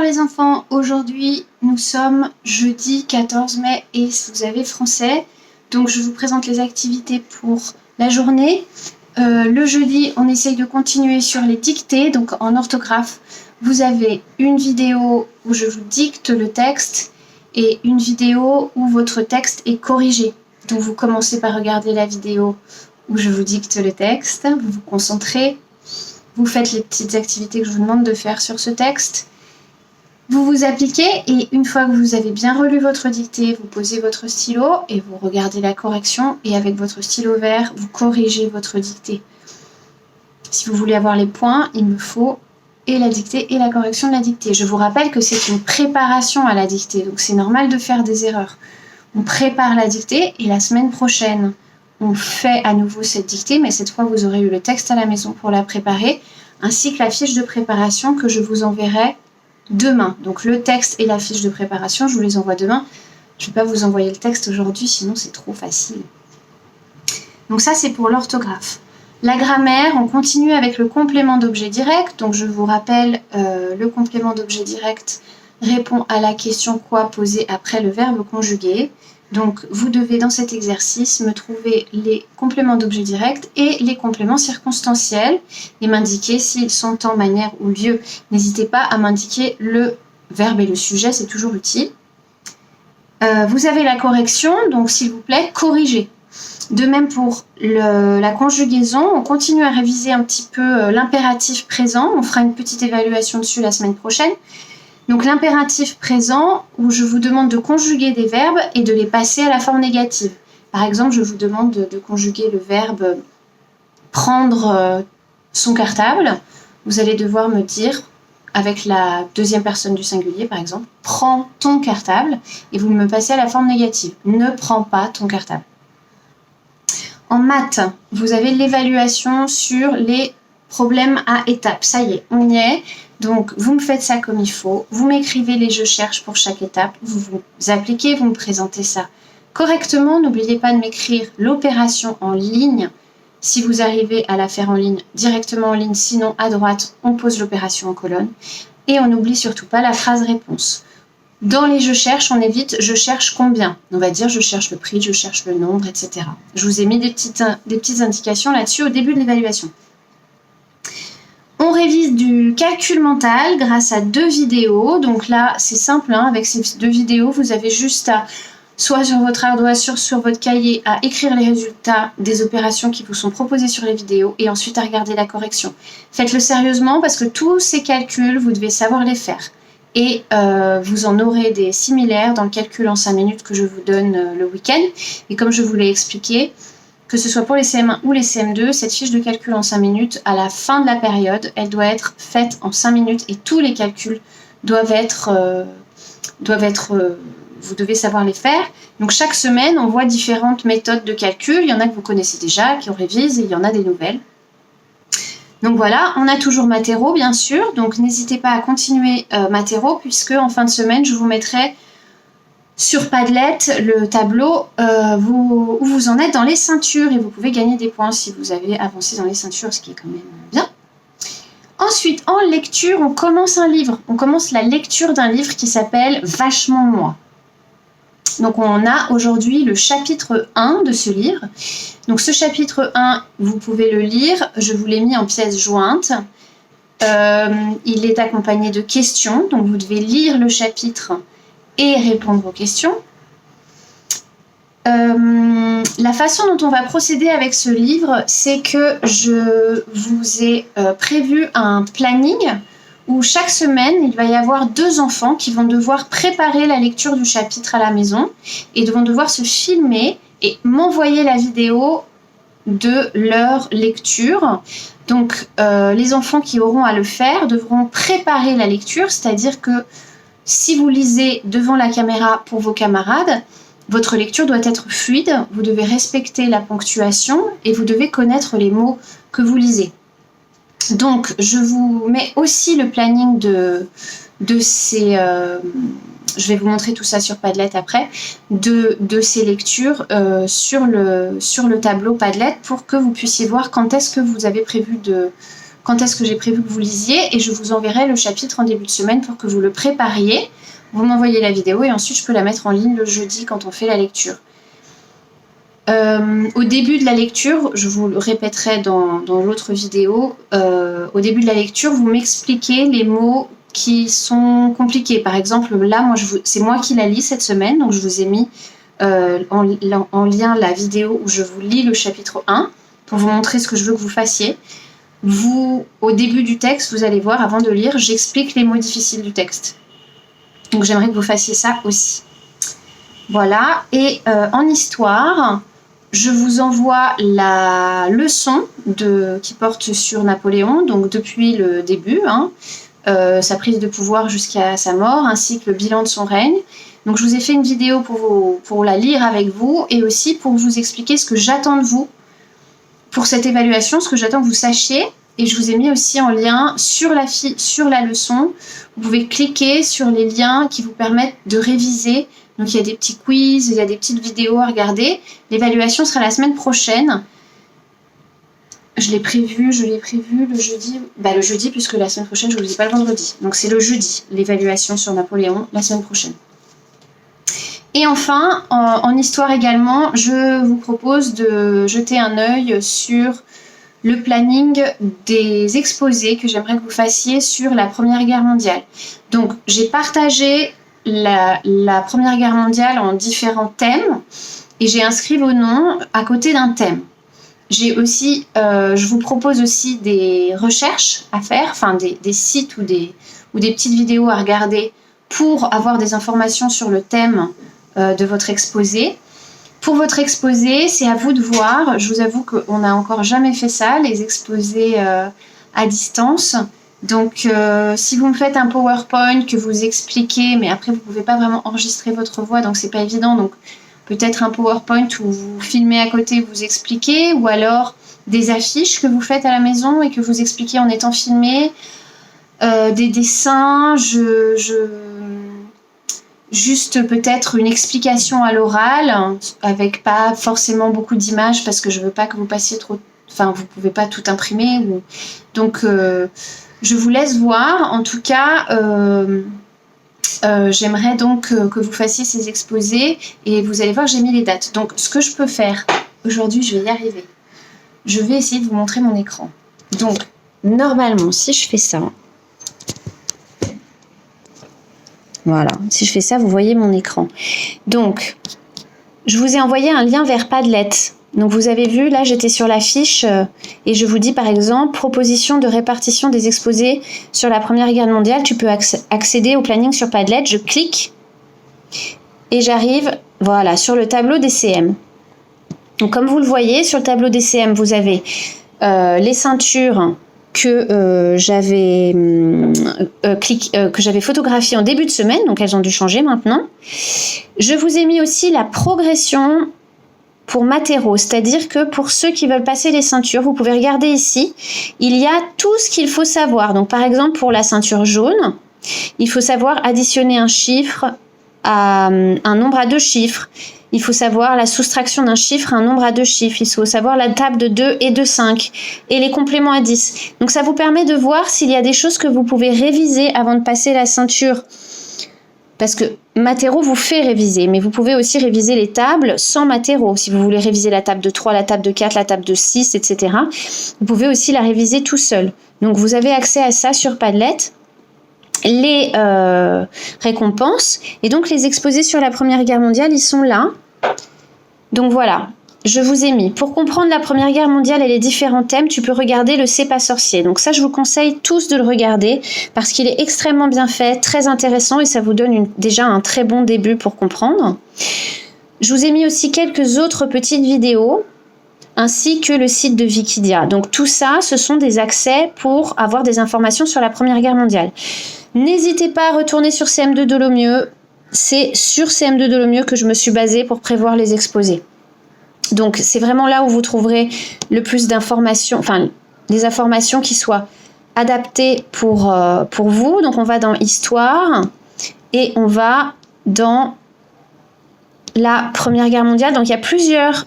les enfants, aujourd'hui nous sommes jeudi 14 mai et vous avez français, donc je vous présente les activités pour la journée. Le jeudi on essaye de continuer sur les dictées, donc en orthographe vous avez une vidéo où je vous dicte le texte et une vidéo où votre texte est corrigé. Donc vous commencez par regarder la vidéo où je vous dicte le texte, vous vous concentrez, vous faites les petites activités que je vous demande de faire sur ce texte. Vous vous appliquez et une fois que vous avez bien relu votre dictée, vous posez votre stylo et vous regardez la correction et avec votre stylo vert, vous corrigez votre dictée. Si vous voulez avoir les points, il me faut et la dictée et la correction de la dictée. Je vous rappelle que c'est une préparation à la dictée, donc c'est normal de faire des erreurs. On prépare la dictée et la semaine prochaine, on fait à nouveau cette dictée, mais cette fois vous aurez eu le texte à la maison pour la préparer, ainsi que la fiche de préparation que je vous enverrai demain. Donc le texte et la fiche de préparation, je vous les envoie demain. Je ne vais pas vous envoyer le texte aujourd'hui, sinon c'est trop facile. Donc ça, c'est pour l'orthographe. La grammaire, on continue avec le complément d'objet direct. Donc je vous rappelle, le complément d'objet direct répond à la question quoi posée après le verbe conjugué. Donc vous devez dans cet exercice me trouver les compléments d'objet direct et les compléments circonstanciels et m'indiquer s'ils sont en manière ou lieu. N'hésitez pas à m'indiquer le verbe et le sujet, c'est toujours utile. Vous avez la correction, donc s'il vous plaît, corrigez. De même pour la conjugaison, on continue à réviser un petit peu l'impératif présent. On fera une petite évaluation dessus la semaine prochaine. Donc l'impératif présent, où je vous demande de conjuguer des verbes et de les passer à la forme négative. Par exemple, je vous demande de conjuguer le verbe prendre son cartable. Vous allez devoir me dire, avec la deuxième personne du singulier par exemple, prends ton cartable, et vous me passez à la forme négative. Ne prends pas ton cartable. En maths, vous avez l'évaluation sur les problèmes à étapes. Ça y est, on y est. Donc, vous me faites ça comme il faut. Vous m'écrivez les je cherche pour chaque étape. Vous vous appliquez, vous me présentez ça correctement. N'oubliez pas de m'écrire l'opération en ligne. Si vous arrivez à la faire en ligne, directement en ligne. Sinon, à droite, on pose l'opération en colonne. Et on n'oublie surtout pas la phrase réponse. Dans les je cherche, on évite je cherche combien. On va dire je cherche le prix, je cherche le nombre, etc. Je vous ai mis des petites indications là-dessus au début de l'évaluation. On révise du calcul mental grâce à 2 vidéos. Donc là, c'est simple, hein, avec ces 2 vidéos, vous avez juste à, soit sur votre ardoise, sur votre cahier, à écrire les résultats des opérations qui vous sont proposées sur les vidéos et ensuite à regarder la correction. Faites-le sérieusement parce que tous ces calculs, vous devez savoir les faire. Et vous en aurez des similaires dans le calcul en 5 minutes que je vous donne le week-end. Et comme je vous l'ai expliqué, que ce soit pour les CM1 ou les CM2, cette fiche de calcul en 5 minutes, à la fin de la période, elle doit être faite en 5 minutes et tous les calculs doivent être vous devez savoir les faire. Donc chaque semaine, on voit différentes méthodes de calcul. Il y en a que vous connaissez déjà, qui on révise, et il y en a des nouvelles. Donc voilà, on a toujours Matero, bien sûr. Donc n'hésitez pas à continuer Matero, puisque en fin de semaine, je vous mettrai sur Padlet le tableau où vous en êtes dans les ceintures. Et vous pouvez gagner des points si vous avez avancé dans les ceintures, ce qui est quand même bien. Ensuite, en lecture, on commence un livre. On commence la lecture d'un livre qui s'appelle Vachement moi. Donc on a aujourd'hui le chapitre 1 de ce livre. Donc ce chapitre 1, vous pouvez le lire. Je vous l'ai mis en pièces jointes. Il est accompagné de questions. Donc vous devez lire le chapitre et répondre aux questions. La façon dont on va procéder avec ce livre, c'est que je vous ai prévu un planning où chaque semaine, il va y avoir 2 enfants qui vont devoir préparer la lecture du chapitre à la maison et vont devoir se filmer et m'envoyer la vidéo de leur lecture. Donc, les enfants qui auront à le faire devront préparer la lecture, c'est-à-dire que si vous lisez devant la caméra pour vos camarades, votre lecture doit être fluide, vous devez respecter la ponctuation et vous devez connaître les mots que vous lisez. Donc, je vous mets aussi le planning de ces... je vais vous montrer tout ça sur Padlet après, de ces lectures sur le tableau Padlet pour que vous puissiez voir quand est-ce que vous avez prévu quand est-ce que j'ai prévu que vous lisiez et je vous enverrai le chapitre en début de semaine pour que vous le prépariez. Vous m'envoyez la vidéo et ensuite je peux la mettre en ligne le jeudi quand on fait la lecture. Au début de la lecture, je vous le répéterai dans l'autre vidéo, au début de la lecture, vous m'expliquez les mots qui sont compliqués. Par exemple, là, c'est moi qui la lis cette semaine, donc je vous ai mis en lien la vidéo où je vous lis le chapitre 1 pour vous montrer ce que je veux que vous fassiez. Vous, au début du texte, vous allez voir, avant de lire, j'explique les mots difficiles du texte. Donc j'aimerais que vous fassiez ça aussi. Voilà, et en histoire, je vous envoie la leçon qui porte sur Napoléon, donc depuis le début, sa prise de pouvoir jusqu'à sa mort, ainsi que le bilan de son règne. Donc je vous ai fait une vidéo pour la lire avec vous et aussi pour vous expliquer ce que j'attends de vous pour cette évaluation, ce que j'attends que vous sachiez. Et je vous ai mis aussi en lien sur la leçon. Vous pouvez cliquer sur les liens qui vous permettent de réviser. Donc il y a des petits quiz, il y a des petites vidéos à regarder. L'évaluation sera la semaine prochaine. Je l'ai prévu le jeudi. Le jeudi, puisque la semaine prochaine, je ne vous le dis pas le vendredi. Donc c'est le jeudi, l'évaluation sur Napoléon, la semaine prochaine. Et enfin, en histoire également, je vous propose de jeter un œil sur le planning des exposés que j'aimerais que vous fassiez sur la Première Guerre mondiale. Donc, j'ai partagé la Première Guerre mondiale en différents thèmes et j'ai inscrit vos noms à côté d'un thème. Je vous propose aussi des recherches à faire, enfin des sites ou des petites vidéos à regarder pour avoir des informations sur le thème de votre exposé. Pour votre exposé, c'est à vous de voir. Je vous avoue qu'on n'a encore jamais fait ça, les exposés à distance. Donc, si vous me faites un PowerPoint que vous expliquez, mais après, vous ne pouvez pas vraiment enregistrer votre voix, donc c'est pas évident. Donc, peut-être un PowerPoint où vous filmez à côté, vous expliquez, ou alors des affiches que vous faites à la maison et que vous expliquez en étant filmé, des dessins, juste peut-être une explication à l'oral, avec pas forcément beaucoup d'images parce que je veux pas que vous passiez trop... Enfin, vous pouvez pas tout imprimer. Donc, je vous laisse voir. En tout cas, j'aimerais donc que vous fassiez ces exposés et vous allez voir, j'ai mis les dates. Donc, ce que je peux faire, aujourd'hui, je vais y arriver. Je vais essayer de vous montrer mon écran. Donc, normalement, si je fais ça... Voilà, si je fais ça, vous voyez mon écran. Donc, je vous ai envoyé un lien vers Padlet. Donc, vous avez vu, là, j'étais sur la fiche et je vous dis, par exemple, proposition de répartition des exposés sur la Première Guerre mondiale. Tu peux accéder au planning sur Padlet. Je clique et j'arrive, voilà, sur le tableau DCM. Donc, comme vous le voyez, sur le tableau DCM, vous avez les ceintures que j'avais photographié en début de semaine, donc elles ont dû changer maintenant. Je vous ai mis aussi la progression pour Matero, c'est-à-dire que pour ceux qui veulent passer les ceintures, vous pouvez regarder ici, il y a tout ce qu'il faut savoir. Donc par exemple pour la ceinture jaune, il faut savoir additionner un chiffre à un nombre à 2 chiffres. Il faut savoir la soustraction d'un chiffre à un nombre à 2 chiffres. Il faut savoir la table de 2 et de 5 et les compléments à 10. Donc ça vous permet de voir s'il y a des choses que vous pouvez réviser avant de passer la ceinture. Parce que Matero vous fait réviser, mais vous pouvez aussi réviser les tables sans Matero. Si vous voulez réviser la table de 3, la table de 4, la table de 6, etc. Vous pouvez aussi la réviser tout seul. Donc vous avez accès à ça sur Padlet. Les récompenses et donc les exposés sur la Première Guerre mondiale, ils sont là. Donc voilà, je vous ai mis. Pour comprendre la Première Guerre mondiale et les différents thèmes, tu peux regarder le C'est pas sorcier. Donc ça, je vous conseille tous de le regarder parce qu'il est extrêmement bien fait, très intéressant et ça vous donne déjà un très bon début pour comprendre. Je vous ai mis aussi quelques autres petites vidéos ainsi que le site de Wikidia. Donc tout ça, ce sont des accès pour avoir des informations sur la Première Guerre mondiale. N'hésitez pas à retourner sur CM2 Dolomieu. C'est sur CM2 Dolomieu que je me suis basée pour prévoir les exposés. Donc c'est vraiment là où vous trouverez le plus d'informations, enfin des informations qui soient adaptées pour vous. Donc on va dans Histoire et on va dans la Première Guerre mondiale. Donc il y a plusieurs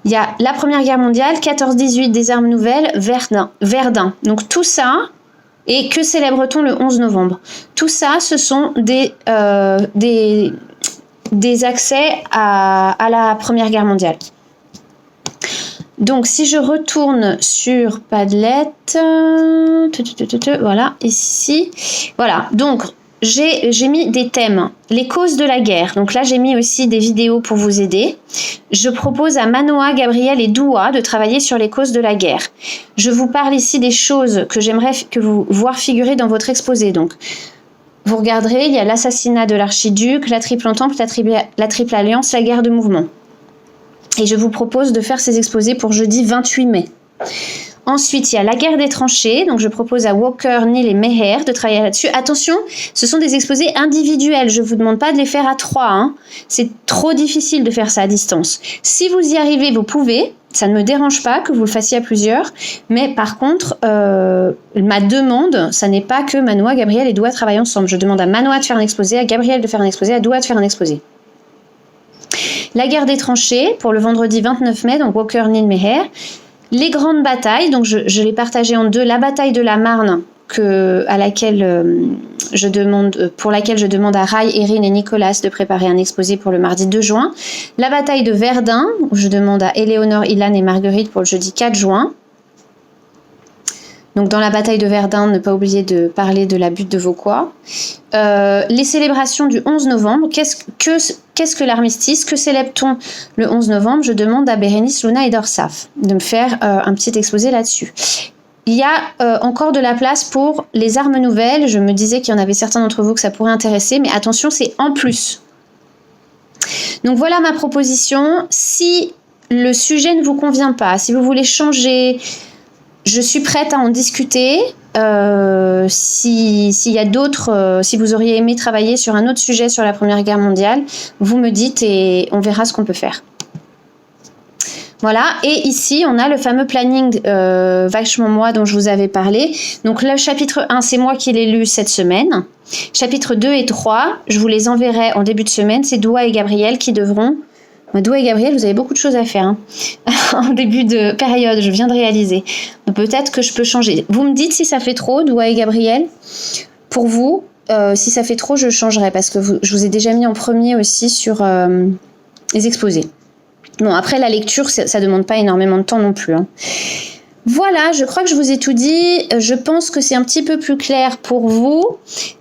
Il y a la Première Guerre mondiale, 14-18, des armes nouvelles, Verdun. Donc tout ça, et que célèbre-t-on le 11 novembre? Tout ça, ce sont des accès à la Première Guerre mondiale. Donc, si je retourne sur Padlet, voilà, ici, voilà, donc j'ai mis des thèmes, les causes de la guerre. Donc là, j'ai mis aussi des vidéos pour vous aider. Je propose à Manoa, Gabriel et Doua de travailler sur les causes de la guerre. Je vous parle ici des choses que j'aimerais que vous voir figurer dans votre exposé. Donc, vous regarderez, il y a l'assassinat de l'archiduc, la triple entente, la triple alliance, la guerre de mouvement. Et je vous propose de faire ces exposés pour jeudi 28 mai. Ensuite, il y a la guerre des tranchées. Donc, je propose à Walker, Neil et Meher de travailler là-dessus. Attention, ce sont des exposés individuels. Je ne vous demande pas de les faire à 3. Hein. C'est trop difficile de faire ça à distance. Si vous y arrivez, vous pouvez. Ça ne me dérange pas que vous le fassiez à plusieurs. Mais par contre, ma demande, ça n'est pas que Manoa, Gabriel et Doua travaillent ensemble. Je demande à Manoa de faire un exposé, à Gabriel de faire un exposé, à Doua de faire un exposé. La guerre des tranchées, pour le vendredi 29 mai, donc Walker, Neil, Meher. Les grandes batailles, donc je l'ai partagé en deux. La bataille de la Marne, pour laquelle je demande à Rai, Erin et Nicolas de préparer un exposé pour le mardi 2 juin. La bataille de Verdun, où je demande à Éléonore, Ilan et Marguerite pour le jeudi 4 juin. Donc dans la bataille de Verdun, ne pas oublier de parler de la butte de Vauquois. Les célébrations du 11 novembre. Qu'est-ce que l'armistice? Que célèbre-t-on le 11 novembre? Je demande à Bérénice, Luna et Dorsaf de me faire un petit exposé là-dessus. Il y a encore de la place pour les armes nouvelles. Je me disais qu'il y en avait certains d'entre vous que ça pourrait intéresser, mais attention, c'est en plus. Donc voilà ma proposition. Si le sujet ne vous convient pas, si vous voulez changer, je suis prête à en discuter. S'il y a d'autres, si vous auriez aimé travailler sur un autre sujet sur la Première Guerre mondiale, vous me dites et on verra ce qu'on peut faire. Voilà, et ici, on a le fameux planning vachement moi dont je vous avais parlé. Donc le chapitre 1, c'est moi qui l'ai lu cette semaine. Chapitre 2 et 3, je vous les enverrai en début de semaine. C'est Doua et Gabriel qui devront... Doua et Gabriel, vous avez beaucoup de choses à faire. Hein. En début de période, je viens de réaliser. Donc peut-être que je peux changer. Vous me dites si ça fait trop, Doua et Gabriel. Pour vous, si ça fait trop, je changerai parce que je vous ai déjà mis en premier aussi sur les exposés. Bon, après la lecture, ça demande pas énormément de temps non plus. Hein. Voilà, je crois que je vous ai tout dit. Je pense que c'est un petit peu plus clair pour vous.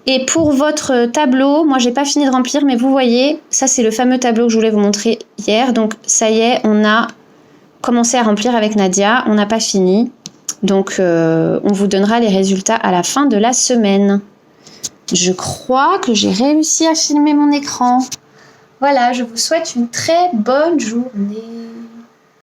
Et pour votre tableau, moi j'ai pas fini de remplir, mais vous voyez, ça c'est le fameux tableau que je voulais vous montrer hier. Donc ça y est, on a commencé à remplir avec Nadia. On n'a pas fini. Donc on vous donnera les résultats à la fin de la semaine. Je crois que j'ai réussi à filmer mon écran. Voilà, je vous souhaite une très bonne journée.